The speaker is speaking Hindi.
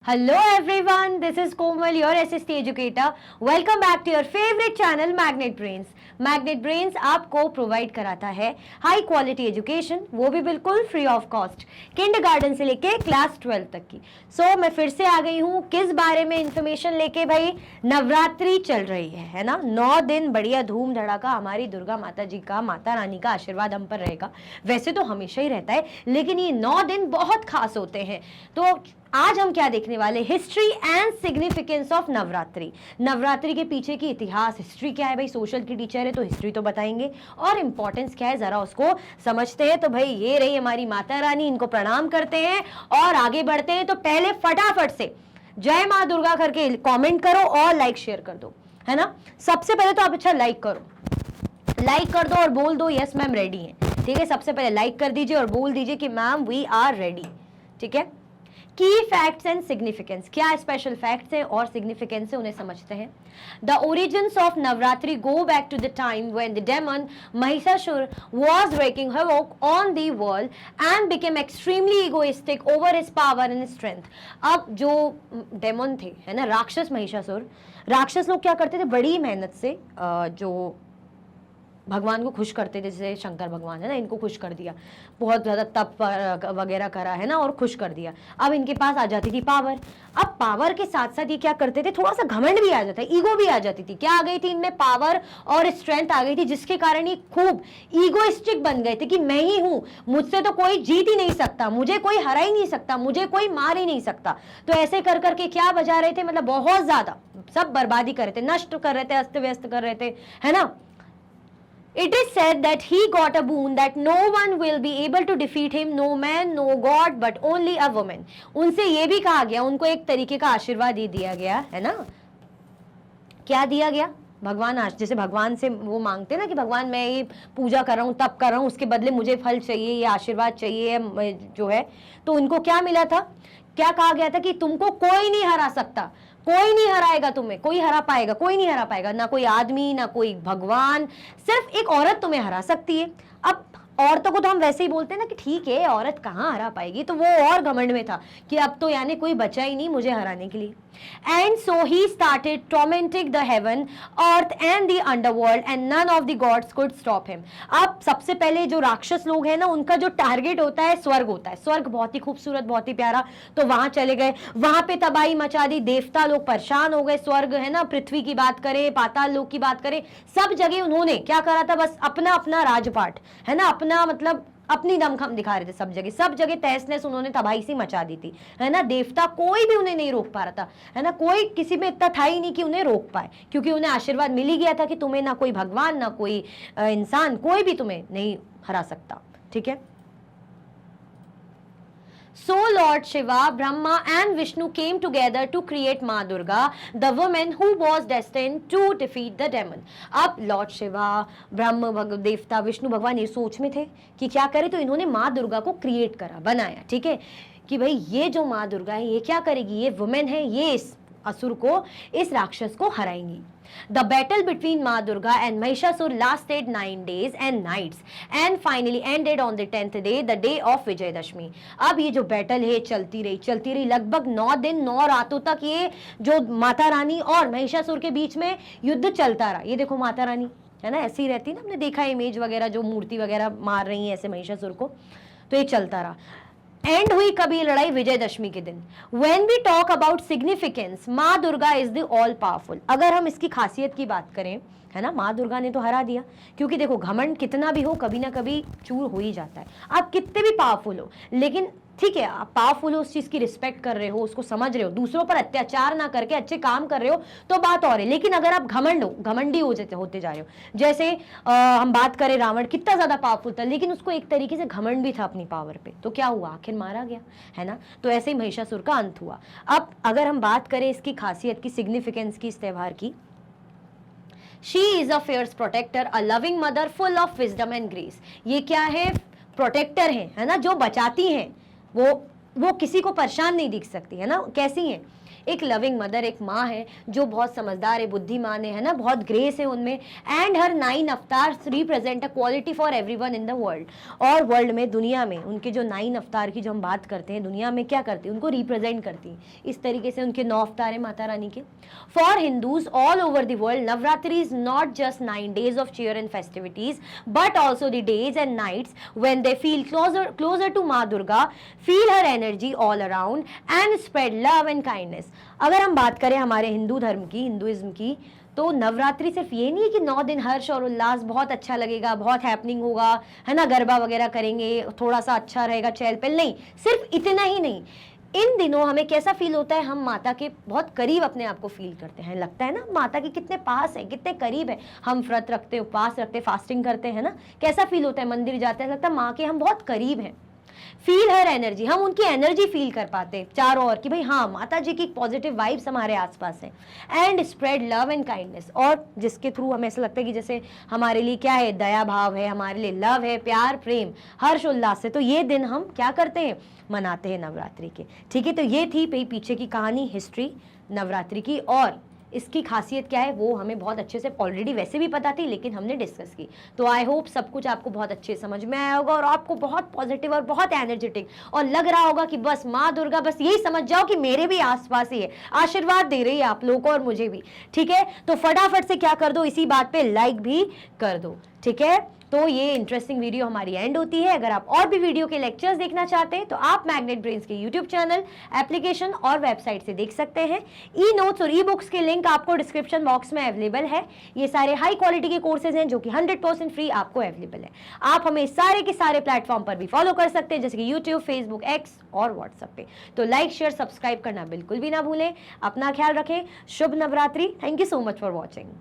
Hello everyone, this is Komal, your SST educator. Welcome back to your favorite channel Magnet Brains. Magnet Brains आपको प्रोवाइड कराता है हाई क्वालिटी एजुकेशन, वो भी बिल्कुल फ्री ऑफ कॉस्ट, किंडरगार्टन से लेके क्लास 12 तक की। मैं फिर से आ गई हूँ किस बारे में इंफॉर्मेशन लेके भाई। नवरात्रि चल रही है ना, 9 दिन बढ़िया धूम धड़ाका हमारी दुर्गा माता जी का, माता रानी का आशीर्वाद हम पर रहेगा। वैसे तो हमेशा ही रहता है, लेकिन ये 9 दिन बहुत खास होते हैं। तो आज हम क्या देखने वाले, history and significance of Navratri. Navratri के पीछे की इतिहास, हिस्ट्री क्या है भाई, सोशल की टीचर है तो हिस्ट्री तो बताएंगे, और इंपॉर्टेंस क्या है जरा उसको समझते हैं। तो भाई ये रही हमारी माता रानी, इनको प्रणाम करते हैं और आगे बढ़ते हैं। तो पहले फटाफट से जय माँ दुर्गा करके कमेंट करो और लाइक शेयर कर दो, है ना। सबसे पहले तो आप अच्छा लाइक करो, लाइक कर दो और बोल दो यस मैम रेडी है। ठीक है, सबसे पहले लाइक कर दीजिए और बोल दीजिए कि मैम वी आर रेडी। ठीक है, की फैक्ट्स एंड सिग्निफिकेंस, क्या स्पेशल फैक्ट्स हैं और सिग्निफिकेंस है उन्हें समझते हैं। The origins of Navratri go back to the time when the demon Mahishasur was wreaking havoc on the world and became extremely egoistic over his power and strength। अब जो डेमन थे, है ना, राक्षस महिषासुर, राक्षस लोग क्या करते थे, बड़ी मेहनत से जो भगवान को खुश करते थे, जैसे शंकर भगवान है ना, इनको खुश कर दिया, बहुत ज़्यादा तप वगैरह करा है ना और खुश कर दिया। अब इनके पास आ जाती थी पावर। अब पावर के साथ साथ ये क्या करते थे, थोड़ा सा घमंड भी आ जाता है, ईगो भी आ जाती थी। क्या आ गई थी इनमें, पावर और स्ट्रेंथ आ गई थी, जिसके कारण ये खूब ईगोइस्टिक बन गए थे कि मैं ही हूँ, मुझसे तो कोई जीत ही नहीं सकता, मुझे कोई हरा ही नहीं सकता, मुझे कोई मार ही नहीं सकता। तो ऐसे कर करके क्या बजा रहे थे, मतलब बहुत ज़्यादा सब बर्बादी कर रहे थे, नष्ट कर रहे थे, अस्त व्यस्त कर रहे थे, है ना। It is said that he got a boon that no one will be able to defeat him, no man, no god, but only a woman। उनसे ये भी कहा गया, उनको एक तरीके का आशीर्वाद ही दिया गया, है ना। क्या दिया गया, भगवान आज जैसे भगवान से वो मांगते ना कि भगवान मैं ये पूजा कर रहा हूँ, तप कर रहा हूँ, उसके बदले मुझे फल चाहिए, ये आशीर्वाद चाहिए जो है। तो उनको क्या मिला था, क्या कहा गया था कि तुमको कोई नहीं हरा सकता, कोई नहीं हराएगा तुम्हें, कोई हरा पाएगा, कोई नहीं हरा पाएगा, ना कोई आदमी ना कोई भगवान, सिर्फ एक औरत तुम्हें हरा सकती है। अब औरतों को तो हम वैसे ही बोलते हैं ना कि ठीक है औरत कहाँ हरा पाएगी, तो वो और घमंड में था कि अब तो यानी कोई बचा ही नहीं मुझे हराने के लिए। And so he started tormenting the heaven, earth and the underworld and none of the gods could stop him. अब सबसे पहले जो राक्षस लोग हैं ना, उनका जो टारगेट होता है स्वर्ग होता है। स्वर्ग बहुत ही खूबसूरत, बहुत ही प्यारा, तो वहां चले गए, वहां पे तबाही मचा दी, देवता लोग परेशान हो गए। स्वर्ग है ना, पृथ्वी की बात करें, पाताल लोक की बात करें, सब जगह उन्होंने क्या करा था, बस अपना अपना राजपाट, है ना, अपना मतलब अपनी दमखम दिखा रहे थे सब जगह, सब जगह तहस नहस उन्होंने तबाही सी मचा दी थी, है ना। देवता कोई भी उन्हें नहीं रोक पा रहा था, है ना, कोई किसी में इतना था ही नहीं कि उन्हें रोक पाए, क्योंकि उन्हें आशीर्वाद मिल ही गया था कि तुम्हें ना कोई भगवान ना कोई इंसान, कोई भी तुम्हें नहीं हरा सकता। ठीक है, So Lord Shiva, Brahma and Vishnu came together to create Ma Durga, the woman who was destined to defeat the demon। अब लॉर्ड शिवा, ब्रह्म देवता, विष्णु भगवान ये सोच में थे कि क्या करें, तो इन्होंने माँ दुर्गा को क्रिएट करा, बनाया। ठीक है, कि भाई ये जो माँ दुर्गा है ये क्या करेगी, ये वुमेन है, ये इस असुर को, इस राक्षस को हराएंगी। The battle between Ma Durga and Mahishasur lasted 9 days and nights and finally ended on the 10th day, the day of Vijayadashami. अब ये जो बैटल है चलती रही लगभग 9 दिन 9 रातों तक ये जो माता रानी और महिषासुर के बीच में युद्ध चलता रहा। ये देखो माता रानी है ना, ऐसी रहती है ना, हमने देखा इमेज वगैरह, जो मूर्ति वगैरह मार रही है ऐसे महिषासुर को, तो ये चलता रहा। एंड हुई कभी लड़ाई विजयदशमी के दिन। When we talk about significance, माँ Durga is the all powerful. अगर हम इसकी खासियत की बात करें, है ना, माँ दुर्गा ने तो हरा दिया, क्योंकि देखो घमंड कितना भी हो कभी ना कभी चूर हो ही जाता है। आप कितने भी पावरफुल हो, लेकिन ठीक है आप पावरफुल हो, उस चीज की रिस्पेक्ट कर रहे हो, उसको समझ रहे हो, दूसरों पर अत्याचार ना करके अच्छे काम कर रहे हो, तो बात और है। लेकिन अगर आप घमंडी होते जा रहे हो, जैसे हम बात करें रावण कितना ज्यादा पावरफुल था, लेकिन उसको एक तरीके से घमंड भी था अपनी पावर पे, तो क्या हुआ, आखिर मारा गया, है ना। तो ऐसे ही महिषासुर का अंत हुआ। अब अगर हम बात करें इसकी खासियत की, सिग्निफिकेंस की, इस त्यौहार की, she is a fierce protector, a loving mother full of wisdom and grace. ये क्या है, प्रोटेक्टर है ना, जो बचाती हैं, वो वो किसी को परेशान नहीं दिख सकती है ना, कैसी हैं, एक लविंग मदर, एक माँ है जो बहुत समझदार है, बुद्धिमान है ना, बहुत ग्रेस है उनमें, and her 9 avatars represent a quality for everyone in the world. और वर्ल्ड में, दुनिया में उनके जो 9 अवतार की जो हम बात करते हैं, दुनिया में क्या करती है, उनको रिप्रेजेंट करती है। इस तरीके से उनके 9 अवतार है माता रानी के। For Hindus all over the world, Navratri is not just 9 days of cheer and festivities, but also the days and nights when they feel closer to माँ Durga, feel her energy all around and spread love and kindness। अगर हम बात करें हमारे हिंदू धर्म की, हिंदुइज्म की, तो नवरात्रि सिर्फ ये नहीं है कि 9 दिन हर्ष और उल्लास, बहुत अच्छा लगेगा, बहुत हैपनिंग होगा, है ना, गरबा वगैरह करेंगे, थोड़ा सा अच्छा रहेगा, चहल पहल, नहीं, सिर्फ इतना ही नहीं। इन दिनों हमें कैसा फील होता है, हम माता के बहुत करीब अपने आप को फील करते हैं, लगता है ना माता के कितने पास है, कितने करीब है। हम व्रत रखते हैं, उपवास रखते हैं, फास्टिंग करते हैं ना, कैसा फील होता है, मंदिर जाते हैं, लगता है माँ के हम बहुत करीब हैं। फील हर एनर्जी, हम उनकी एनर्जी फील कर पाते हैं चारों ओर कि भाई हाँ, माता जी की पॉजिटिव वाइब्स हमारे आसपास है। And spread love and kindness, और जिसके थ्रू हमें ऐसा लगता है कि जैसे हमारे लिए क्या है, दया भाव है, हमारे लिए लव है, प्यार, प्रेम, हर्ष उल्लास है। तो ये दिन हम क्या करते हैं, मनाते हैं नवरात्रि के। ठीक है, तो ये थी पीछे की कहानी, हिस्ट्री नवरात्रि की, और इसकी खासियत क्या है वो हमें बहुत अच्छे से ऑलरेडी वैसे भी पता थी, लेकिन हमने डिस्कस की। तो आई होप सब कुछ आपको बहुत अच्छे समझ में आया होगा और आपको बहुत पॉजिटिव और बहुत एनर्जेटिक और लग रहा होगा कि बस माँ दुर्गा, बस यही समझ जाओ कि मेरे भी आसपास ही है, आशीर्वाद दे रही है आप लोगों को और मुझे भी। ठीक है, तो फटाफट से क्या कर दो, इसी बात पे लाइक भी कर दो। ठीक है, तो ये इंटरेस्टिंग वीडियो हमारी एंड होती है। अगर आप और भी वीडियो के लेक्चर्स देखना चाहते हैं तो आप मैग्नेट ब्रेन्स के यूट्यूब चैनल, एप्लीकेशन और वेबसाइट से देख सकते हैं। ई नोट्स और ई बुक्स के लिंक आपको डिस्क्रिप्शन बॉक्स में अवेलेबल है। ये सारे हाई क्वालिटी के कोर्सेज हैं जो कि 100% फ्री आपको अवेलेबल है। आप हमें सारे के सारे प्लेटफॉर्म पर भी फॉलो कर सकते हैं, जैसे कि यूट्यूब, फेसबुक, एक्स और व्हाट्सएप पे। तो लाइक, शेयर, सब्सक्राइब करना बिल्कुल भी ना भूलें। अपना ख्याल रखें। शुभ Navratri. Thank you so much for watching.